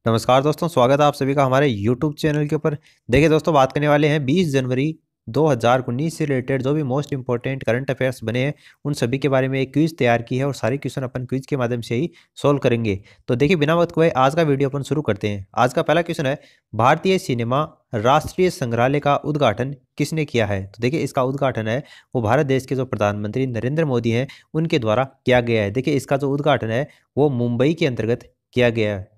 नमस्कार दोस्तों, स्वागत है आप सभी का हमारे YouTube चैनल के ऊपर। देखिए दोस्तों, बात करने वाले हैं 20 जनवरी 2019 से रिलेटेड जो भी मोस्ट इंपॉर्टेंट करंट अफेयर्स बने हैं उन सभी के बारे में एक क्विज तैयार की है और सारी क्वेश्चन अपन क्विज के माध्यम से ही सोल्व करेंगे। तो देखिए, बिना वक्त हुए आज का वीडियो अपन शुरू करते हैं। आज का पहला क्वेश्चन है, भारतीय सिनेमा राष्ट्रीय संग्रहालय का उद्घाटन किसने किया है? तो देखिए, इसका उद्घाटन है वो भारत देश के जो प्रधानमंत्री नरेंद्र मोदी हैं उनके द्वारा किया गया है। देखिए, इसका जो उद्घाटन है वो मुंबई के अंतर्गत किया गया है।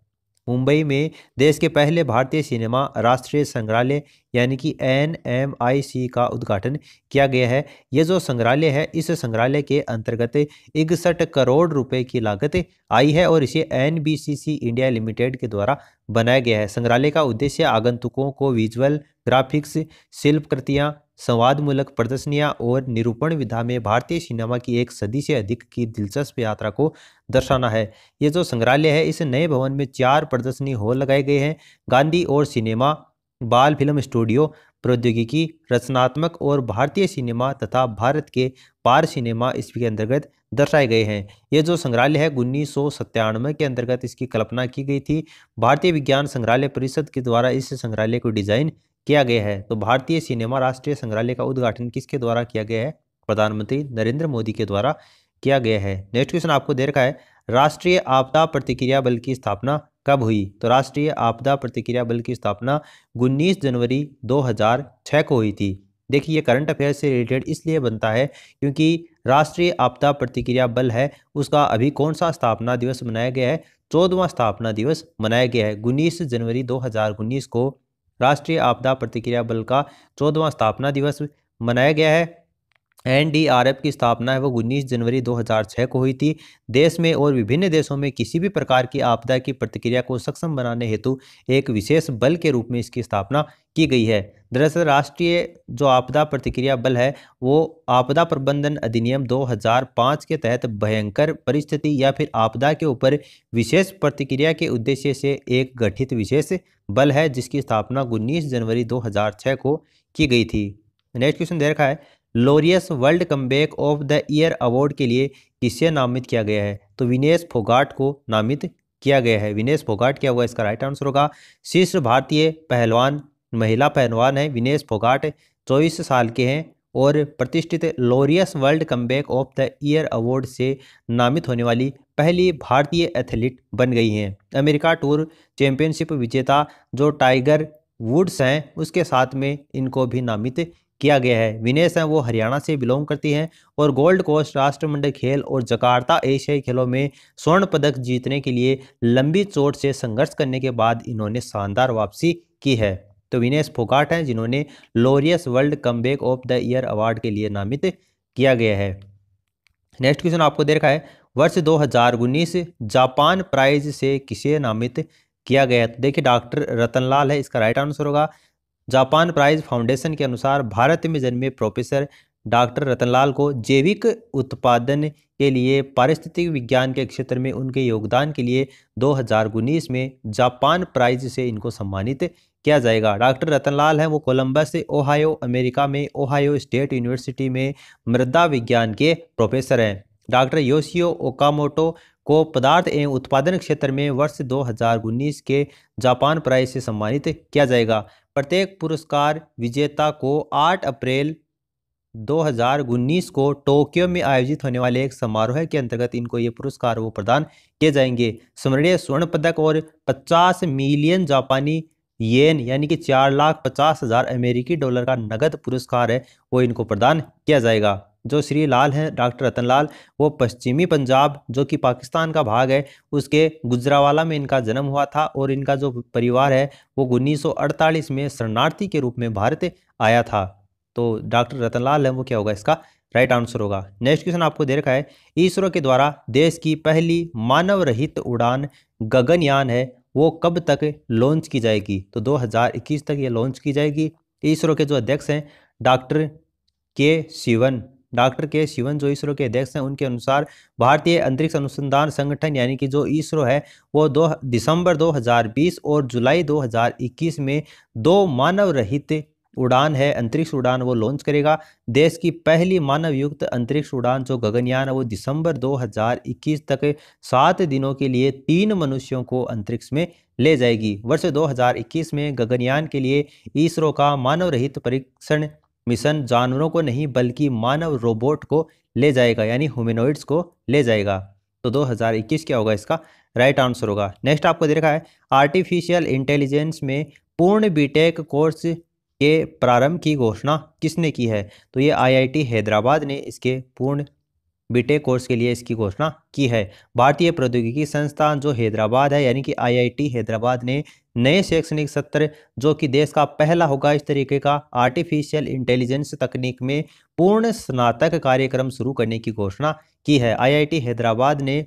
मुंबई में देश के पहले भारतीय सिनेमा राष्ट्रीय संग्रहालय यानी कि NMIC का उद्घाटन किया गया है। ये जो संग्रहालय है, इस संग्रहालय के अंतर्गत 61 करोड़ रुपए की लागत आई है और इसे NBCC इंडिया लिमिटेड के द्वारा बनाया गया है। संग्रहालय का उद्देश्य आगंतुकों को विजुअल ग्राफिक्स, शिल्पकृतियां, संवादमूलक प्रदर्शनियां और निरूपण विधा में भारतीय सिनेमा की एक सदी से अधिक की दिलचस्प यात्रा को दर्शाना है। ये जो संग्रहालय है, इस नए भवन में 4 प्रदर्शनी हॉल लगाए गए हैं। गांधी और सिनेमा, बाल फिल्म स्टूडियो, प्रौद्योगिकी, रचनात्मक और भारतीय सिनेमा तथा भारत के पार सिनेमा इसके अंतर्गत दर्शाए गए हैं। ये जो संग्रहालय है 1997 के अंतर्गत इसकी कल्पना की गई थी। भारतीय विज्ञान संग्रहालय परिषद के द्वारा इस संग्रहालय को डिजाइन किया गया है। तो भारतीय सिनेमा राष्ट्रीय संग्रहालय का उद्घाटन किसके द्वारा किया गया है? प्रधानमंत्री नरेंद्र मोदी के द्वारा किया गया है। नेक्स्ट क्वेश्चन आपको दे रखा है, राष्ट्रीय आपदा प्रतिक्रिया बल की स्थापना कब हुई? तो राष्ट्रीय आपदा प्रतिक्रिया बल की स्थापना 19 जनवरी 2006 को हुई थी। देखिए, ये करंट अफेयर से रिलेटेड इसलिए बनता है क्योंकि राष्ट्रीय आपदा प्रतिक्रिया बल है उसका अभी कौन सा स्थापना दिवस मनाया गया है? 14वां स्थापना दिवस मनाया गया है। 19 जनवरी 2019 को राष्ट्रीय आपदा प्रतिक्रिया बल का 14वां स्थापना दिवस मनाया गया है। NDRF की स्थापना है वो 19 जनवरी 2006 को हुई थी। देश में और विभिन्न देशों में किसी भी प्रकार की आपदा की प्रतिक्रिया को सक्षम बनाने हेतु एक विशेष बल के रूप में इसकी स्थापना की गई है। दरअसल राष्ट्रीय जो आपदा प्रतिक्रिया बल है वो आपदा प्रबंधन अधिनियम 2005 के तहत भयंकर परिस्थिति या फिर आपदा के ऊपर विशेष प्रतिक्रिया के उद्देश्य से एक गठित विशेष बल है जिसकी स्थापना 19 जनवरी 2006 को की गई थी। नेक्स्ट क्वेश्चन दे रखा है, Laureus world comeback of the year award के लिए किसे नामित किया गया है? तो विनेश फोगाट को नामित किया गया है। विनेश फोगाट क्या हुआ? इसका राइट आंसर होगा शीर्ष भारतीय पहलवान, महिला पहलवान है विनेश फोगाट, 24 साल के हैं और प्रतिष्ठित Laureus world comeback of the year award से नामित होने वाली पहली भारतीय एथलीट बन गई हैं। अमेरिका टूर चैंपियनशिप विजेता जो टाइगर वुड्स हैं उसके साथ में इनको भी नामित किया गया है। विनेश हैं वो हरियाणा से बिलोंग करती हैं और गोल्ड कोस्ट राष्ट्रमंडल खेल और जकार्ता एशियाई खेलों में स्वर्ण पदक जीतने के लिए लंबी चोट से संघर्ष करने के बाद इन्होंने शानदार वापसी की है। तो विनेश फोगाट हैं जिन्होंने Laureus world comeback of the year award के लिए नामित किया गया है। नेक्स्ट क्वेश्चन आपको दे रखा है, वर्ष 2019 जापान प्राइज से किसे नामित किया गया? तो देखिए, डॉक्टर रतनलाल है इसका राइट आंसर होगा। जापान प्राइज फाउंडेशन के अनुसार भारत में जन्मे प्रोफेसर डॉक्टर रतनलाल को जैविक उत्पादन के लिए पारिस्थितिक विज्ञान के क्षेत्र में उनके योगदान के लिए 2019 में जापान प्राइज से इनको सम्मानित किया जाएगा। डॉक्टर रतनलाल हैं वो कोलंबस ओहायो अमेरिका में ओहायो स्टेट यूनिवर्सिटी में मृदा विज्ञान के प्रोफेसर हैं। डॉक्टर योशियो ओकामोटो को पदार्थ एवं उत्पादन क्षेत्र में वर्ष 2019 के जापान प्राइज से सम्मानित किया जाएगा। प्रत्येक पुरस्कार विजेता को 8 अप्रैल 2019 को टोक्यो में आयोजित होने वाले एक समारोह के अंतर्गत इनको ये पुरस्कार वो प्रदान किए जाएंगे। स्मरणीय स्वर्ण पदक और 50 मिलियन जापानी येन यानी कि 4,50,000 अमेरिकी डॉलर का नगद पुरस्कार है वो इनको प्रदान किया जाएगा। जो श्री लाल हैं डॉक्टर रतनलाल वो पश्चिमी पंजाब जो कि पाकिस्तान का भाग है उसके गुजरावाला में इनका जन्म हुआ था और इनका जो परिवार है वो 1948 में शरणार्थी के रूप में भारत आया था। तो डॉक्टर रतनलाल है वो क्या होगा? इसका राइट आंसर होगा। नेक्स्ट क्वेश्चन आपको दे रखा है, इसरो के द्वारा देश की पहली मानव रहित उड़ान गगनयान है वो कब तक लॉन्च की जाएगी? तो 2021 तक ये लॉन्च की जाएगी। इसरो के जो अध्यक्ष हैं डॉक्टर के शिवन जो इसरो के अध्यक्ष हैं उनके अनुसार भारतीय अंतरिक्ष अनुसंधान संगठन यानी कि जो इसरो है वो दिसंबर 2020 और जुलाई 2021 में 2 मानव रहित उड़ान है, अंतरिक्ष उड़ान, वो लॉन्च करेगा। देश की पहली मानव युक्त अंतरिक्ष उड़ान जो गगनयान है वो दिसंबर 2021 तक 7 दिनों के लिए 3 मनुष्यों को अंतरिक्ष में ले जाएगी। वर्ष 2021 में गगनयान के लिए इसरो का मानव रहित परीक्षण मिशन जानवरों को नहीं बल्कि मानव रोबोट को ले जाएगा, यानी ह्यूमनॉइड्स को ले जाएगा। तो 2021 क्या होगा इसका राइट आंसर होगा। नेक्स्ट आपको दे रखा है आर्टिफिशियल इंटेलिजेंस में पूर्ण बीटेक कोर्स के प्रारंभ की घोषणा किसने की है? तो ये आईआईटी हैदराबाद ने इसके पूर्ण बीटेक कोर्स के लिए इसकी घोषणा की है। भारतीय प्रौद्योगिकी संस्थान जो हैदराबाद है, यानी कि आईआईटी हैदराबाद ने नए शैक्षणिक सत्र जो कि देश का पहला होगा इस तरीके का आर्टिफिशियल इंटेलिजेंस तकनीक में पूर्ण स्नातक कार्यक्रम शुरू करने की घोषणा की है। आईआईटी हैदराबाद ने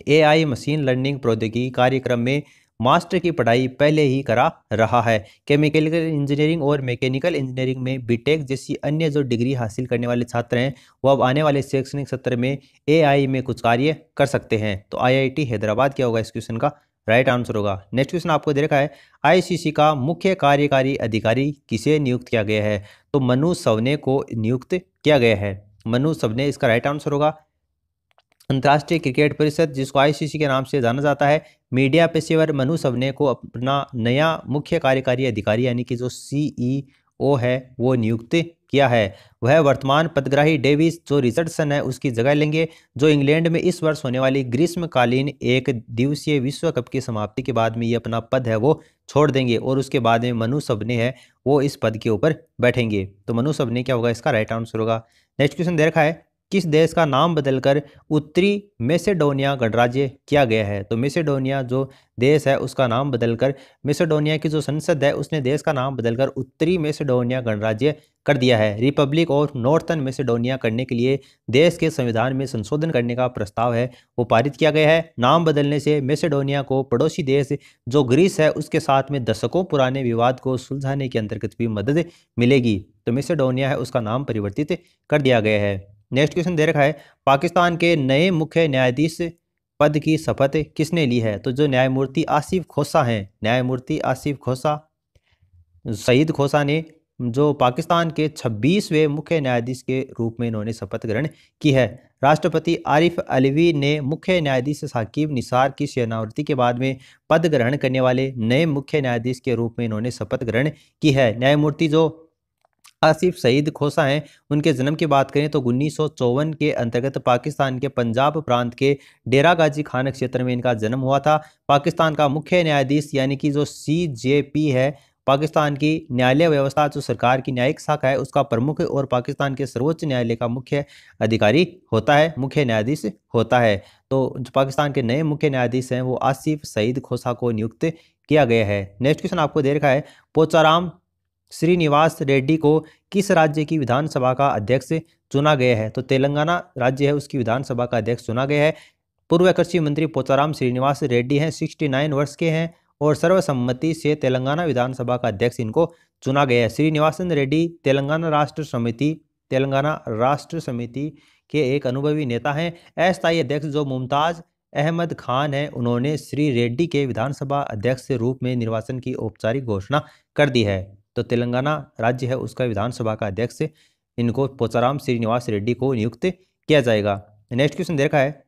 एआई मशीन लर्निंग प्रौद्योगिकी कार्यक्रम में मास्टर की पढ़ाई पहले ही करा रहा है। केमिकल इंजीनियरिंग और मैकेनिकल इंजीनियरिंग में बीटेक जैसी अन्य जो डिग्री हासिल करने वाले छात्र हैं वो अब आने वाले शैक्षणिक सत्र में एआई में कुछ कार्य कर सकते हैं। तो आईआईटी हैदराबाद क्या होगा इस क्वेश्चन का राइट आंसर होगा। नेक्स्ट क्वेश्चन आपको दे रखा है आईसीसी का मुख्य कार्यकारी अधिकारी किसे नियुक्त किया गया है? तो मनु सवने को नियुक्त किया गया है। मनु सवने इसका राइट आंसर होगा। अंतर्राष्ट्रीय क्रिकेट परिषद जिसको आईसीसी के नाम से जाना जाता है, मीडिया पेशेवर मनु सवने को अपना नया मुख्य कार्यकारी अधिकारी यानी कि जो सीईओ है वो नियुक्त किया है। वह वर्तमान पदग्राही डेविस जो रिचर्डसन है उसकी जगह लेंगे, जो इंग्लैंड में इस वर्ष होने वाली ग्रीष्मकालीन एक दिवसीय विश्व कप की समाप्ति के बाद में ये अपना पद है वो छोड़ देंगे और उसके बाद में मनु सवने है वो इस पद के ऊपर बैठेंगे। तो मनु सवने क्या होगा इसका राइट आंसर होगा। नेक्स्ट क्वेश्चन दे रखा है किस देश का नाम बदलकर उत्तरी मैसेडोनिया गणराज्य किया गया है? तो मैसेडोनिया जो देश है उसका नाम बदलकर मैसेडोनिया की जो संसद है उसने देश का नाम बदलकर उत्तरी मैसेडोनिया गणराज्य कर दिया है। रिपब्लिक ऑफ नॉर्थर्न मैसेडोनिया करने के लिए देश के संविधान में संशोधन करने का प्रस्ताव है वो पारित किया गया है। नाम बदलने से मैसेडोनिया को पड़ोसी देश जो ग्रीस है उसके साथ में दशकों पुराने विवाद को सुलझाने के अंतर्गत भी मदद मिलेगी। तो मैसेडोनिया है उसका नाम परिवर्तित कर दिया गया है। नेक्स्ट क्वेश्चन दे रखा है पाकिस्तान के नए मुख्य न्यायाधीश पद की शपथ किसने ली है? तो जो न्यायमूर्ति आसिफ खोसा हैं, न्यायमूर्ति आसिफ खोसा सईद खोसा ने जो पाकिस्तान के 26वें मुख्य न्यायाधीश के रूप में इन्होंने शपथ ग्रहण की है। राष्ट्रपति आरिफ अलवी ने मुख्य न्यायाधीश साकिब निसार की सेवानिवृत्ति के बाद में पद ग्रहण करने वाले नए मुख्य न्यायाधीश के रूप में इन्होंने शपथ ग्रहण की है। न्यायमूर्ति जो आसिफ सईद खोसा हैं उनके जन्म की बात करें तो 1954 के अंतर्गत पाकिस्तान के पंजाब प्रांत के डेरा गाजी खान क्षेत्र में इनका जन्म हुआ था। पाकिस्तान का मुख्य न्यायाधीश यानी कि जो सीजेपी है, पाकिस्तान की न्यायालय व्यवस्था जो सरकार की न्यायिक शाखा है उसका प्रमुख और पाकिस्तान के सर्वोच्च न्यायालय का मुख्य अधिकारी होता है, मुख्य न्यायाधीश होता है। तो जो पाकिस्तान के नए मुख्य न्यायाधीश हैं वो आसिफ सईद खोसा को नियुक्त किया गया है। नेक्स्ट क्वेश्चन आपको दे रखा है पोचाराम श्रीनिवास रेड्डी को किस राज्य की विधानसभा का अध्यक्ष चुना गया है? तो तेलंगाना राज्य है उसकी विधानसभा का अध्यक्ष चुना गया है। पूर्व कृषि मंत्री पोचाराम श्रीनिवास रेड्डी हैं, 69 वर्ष के हैं और सर्वसम्मति से तेलंगाना विधानसभा का अध्यक्ष इनको चुना गया है। श्रीनिवासन रेड्डी तेलंगाना राष्ट्र समिति के एक अनुभवी नेता हैं। अस्थायी अध्यक्ष जो मुमताज अहमद खान है उन्होंने श्री रेड्डी के विधानसभा अध्यक्ष के रूप में निर्वाचन की औपचारिक घोषणा कर दी है। तो तेलंगाना राज्य है उसका विधानसभा का अध्यक्ष इनको पोचाराम श्रीनिवास रेड्डी को नियुक्त किया जाएगा। नेक्स्ट क्वेश्चन दे रखा है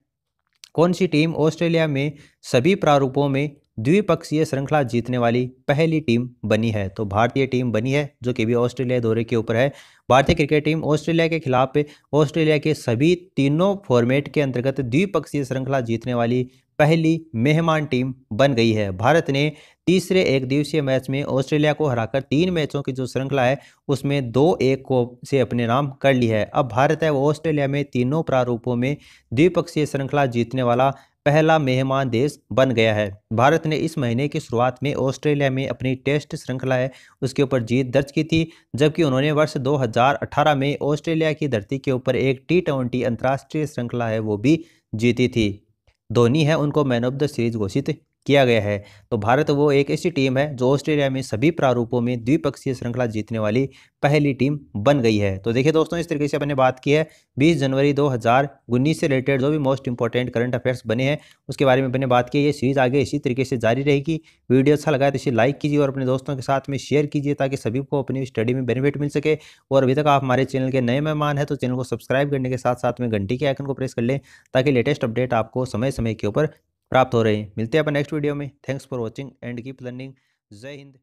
कौन सी टीम ऑस्ट्रेलिया में सभी प्रारूपों में द्विपक्षीय श्रृंखला जीतने वाली पहली टीम बनी है? तो भारतीय टीम बनी है जो कि भी ऑस्ट्रेलिया दौरे के ऊपर है। भारतीय क्रिकेट टीम ऑस्ट्रेलिया के खिलाफ ऑस्ट्रेलिया के सभी तीनों फॉर्मेट के अंतर्गत द्विपक्षीय श्रृंखला जीतने वाली पहली मेहमान टीम बन गई है। भारत ने तीसरे एक दिवसीय मैच में ऑस्ट्रेलिया को हराकर 3 मैचों की जो श्रृंखला है उसमें 2-1 को से अपने नाम कर ली है। अब भारत है वो ऑस्ट्रेलिया में तीनों प्रारूपों में द्विपक्षीय श्रृंखला जीतने वाला पहला मेहमान देश बन गया है। भारत ने इस महीने की शुरुआत में ऑस्ट्रेलिया में अपनी टेस्ट श्रृंखला है उसके ऊपर जीत दर्ज की थी, जबकि उन्होंने वर्ष 2018 में ऑस्ट्रेलिया की धरती के ऊपर एक T20 अंतर्राष्ट्रीय श्रृंखला है वो भी जीती थी। धोनी है उनको मैन ऑफ द सीरीज घोषित किया गया है। तो भारत वो एक ऐसी टीम है जो ऑस्ट्रेलिया में सभी प्रारूपों में द्विपक्षीय श्रृंखला जीतने वाली पहली टीम बन गई है। तो देखिए दोस्तों, इस तरीके से अपने बात की है 20 जनवरी 2019 से रिलेटेड जो भी मोस्ट इंपॉर्टेंट करंट अफेयर्स बने हैं उसके बारे में अपने बात की है। ये सीरीज आगे इसी तरीके से जारी रहेगी। वीडियो अच्छा लगा तो इसे लाइक कीजिए और अपने दोस्तों के साथ में शेयर कीजिए ताकि सभी को अपनी स्टडी में बेनिफिट मिल सके। और अभी तक आप हमारे चैनल के नए मेहमान हैं तो चैनल को सब्सक्राइब करने के साथ साथ में घंटी के आइकन को प्रेस कर लें ताकि लेटेस्ट अपडेट आपको समय समय के ऊपर प्राप्त हो रहे हैं। मिलते हैं अपन नेक्स्ट वीडियो में। Thanks for watching and keep learning. जय हिंद।